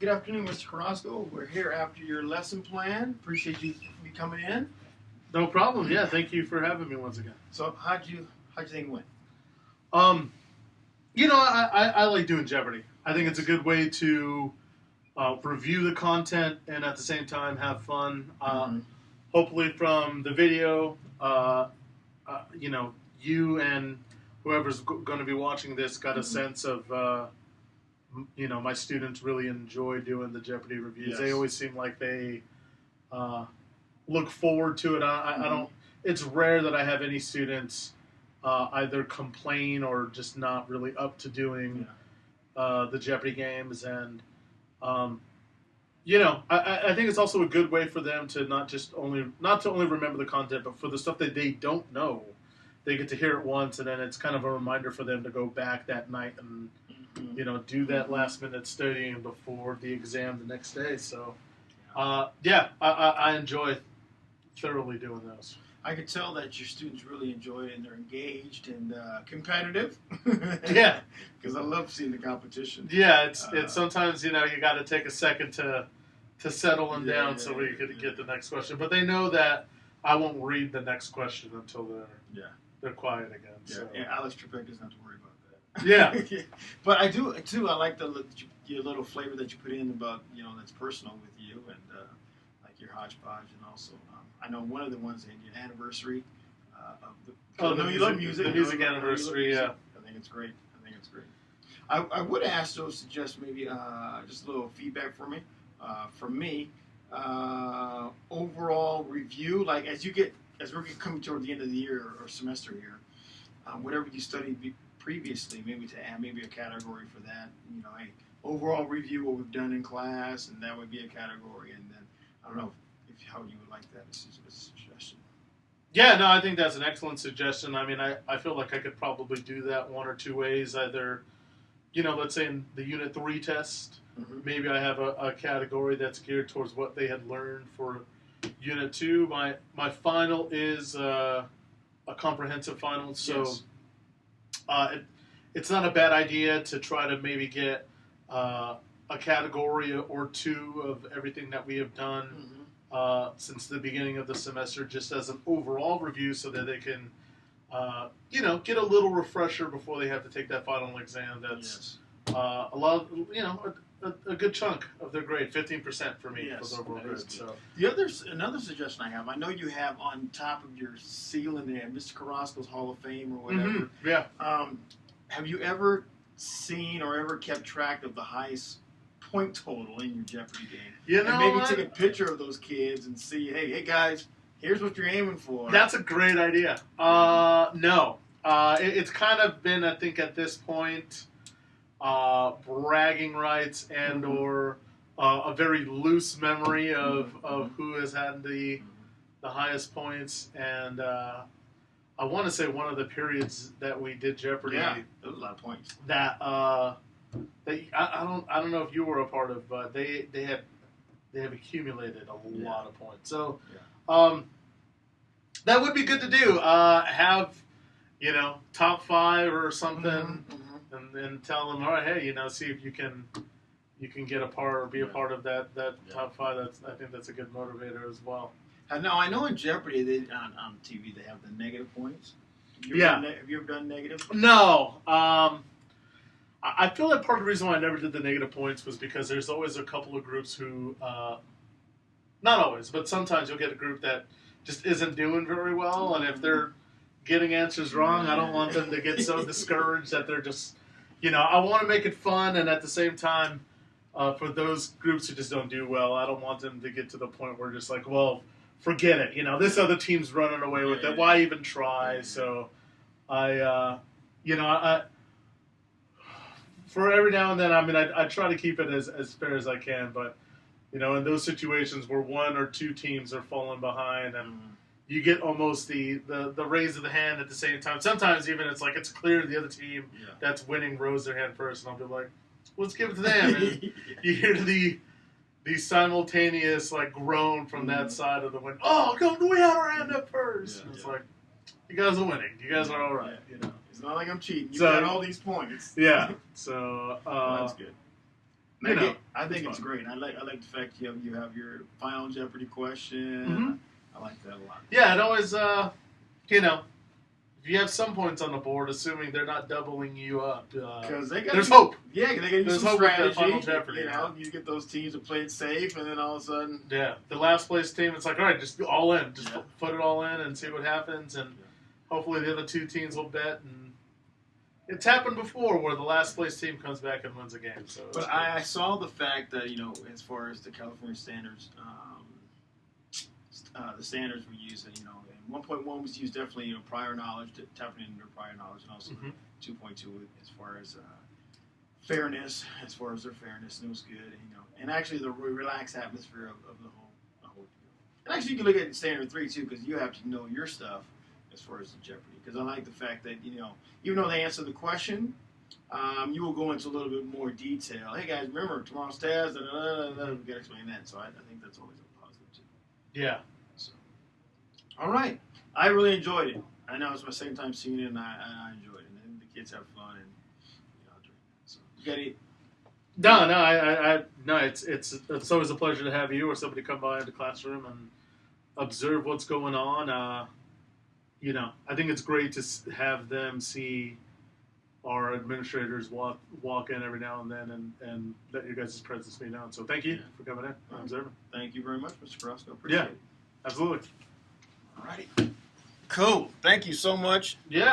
Good afternoon, Mr. Carrasco. We're here after your lesson plan. Appreciate you coming in. No problem. Yeah, thank you for having me once again. So, how'd you think it went? I like doing Jeopardy. I think it's a good way to review the content and at the same time have fun. Hopefully, from the video, you and whoever's going to be watching this got a sense of. My students really enjoy doing the Jeopardy reviews. Yes. They always seem like they look forward to it. I don't. It's rare that I have any students either complain or just not really up to doing the Jeopardy games. And I think it's also a good way for them to not to only remember the content, but for the stuff that they don't know, they get to hear it once, and then it's kind of a reminder for them to go back that night and do that last minute studying before the exam the next day. So, I enjoy thoroughly doing those. I could tell that your students really enjoy it and they're engaged and competitive. Yeah, because I love seeing the competition. Yeah, it's sometimes you got to take a second to settle them down so we could get the next question. But they know that I won't read the next question until they're quiet again. Yeah, So. and Alex Trebek doesn't have to worry about that. Yeah. But I do too. I like your little flavor that you put in about that's personal with you and like your hodgepodge, and also I know one of the ones in your anniversary of the. Oh, you love music. The music anniversary. Yeah. I think it's great. I would ask those to suggest maybe just a little feedback for me. From me, overall review. Like as we're coming toward the end of the year or semester here, whatever you studied previously, maybe to add maybe a category for that. Hey, overall review what we've done in class, and that would be a category. And then I don't know how you would like that as a suggestion. Yeah, no, I think that's an excellent suggestion. I mean, I feel like I could probably do that one or two ways. Either, let's say in the Unit 3 test, maybe I have a category that's geared towards what they had learned for Unit 2. My final is a comprehensive final, so it's not a bad idea to try to maybe get a category or two of everything that we have done since the beginning of the semester, just as an overall review, so that they can, get a little refresher before they have to take that final exam. That's a lot of, a good chunk of their grade, 15% for me for the overall grade. So another suggestion I have. I know you have on top of your ceiling there, Mr. Carrasco's Hall of Fame or whatever. Yeah. Have you ever seen or ever kept track of the highest point total in your Jeopardy game? And maybe take a picture of those kids and see, hey guys, here's what you're aiming for. That's a great idea. No. It's kind of been, I think, at this point, bragging rights and or a very loose memory of who has had the highest points. And I want to say one of the periods that we did Jeopardy. Yeah, that was a lot of points. That I don't know if you were a part of, but they have accumulated a lot of points. So that would be good to do. Have top 5 or something, and tell them, all right, hey, see if you can get a part or be a part of that top 5. I think that's a good motivator as well. Now, I know in Jeopardy, on TV, they have the negative points. Have you ever done negative? No. I feel like part of the reason why I never did the negative points was because there's always a couple of groups who, not always, but sometimes you'll get a group that just isn't doing very well, and if they're getting answers wrong, I don't want them to get so discouraged that they're just, I want to make it fun, and at the same time, for those groups who just don't do well, I don't want them to get to the point where just like, well, forget it. This other team's running away with it. Why even try? So, I for every now and then, I try to keep it as fair as I can. But, in those situations where one or two teams are falling behind and you get almost the raise of the hand at the same time. Sometimes even it's like it's clear the other team that's winning rose their hand first, and I'll be like, let's give it to them. And you hear the simultaneous like groan from that side of the win. Oh, we had our hand up first. It's like, you guys are winning. You guys are all right. It's not like I'm cheating. You got all these points. Yeah. So that's good. I think it's great. I like the fact you have your final Jeopardy question. Mm-hmm. I like that a lot. Yeah, it always if you have some points on the board, assuming they're not doubling you up, there's hope. Yeah, they got to use some hope strategy. with that final Jeopardy. You get those teams to play it safe, and then all of a sudden, the last place team, it's like, all right, just all in, just put it all in and see what happens, and hopefully the other two teams will bet. And it's happened before where the last place team comes back and wins a game. So, but I saw the fact that as far as the California standards, the standards we use, and 1.1 was used definitely prior knowledge, tapping into prior knowledge, and also 2.2 as far as fairness, their fairness, and it was good, and actually the relaxed atmosphere of the whole. And actually, you can look at standard 3 too, because you have to know your stuff as far as the Jeopardy. Because I like the fact that even though they answer the question, you will go into a little bit more detail. Hey guys, remember tomorrow's test, we got to explain that. So I think that's always a positive too. Yeah. All right. I really enjoyed it. I know it's my second time seeing it, and I enjoyed it. And the kids have fun, and so you got it. No. It's always a pleasure to have you or somebody come by the classroom and observe what's going on. I think it's great to have them see our administrators walk in every now and then and let your guys' presence be known. So thank you for coming in and observing. Thank you very much, Mr. Carrasco. Appreciate it. Absolutely. All righty. Cool. Thank you so much. Yeah.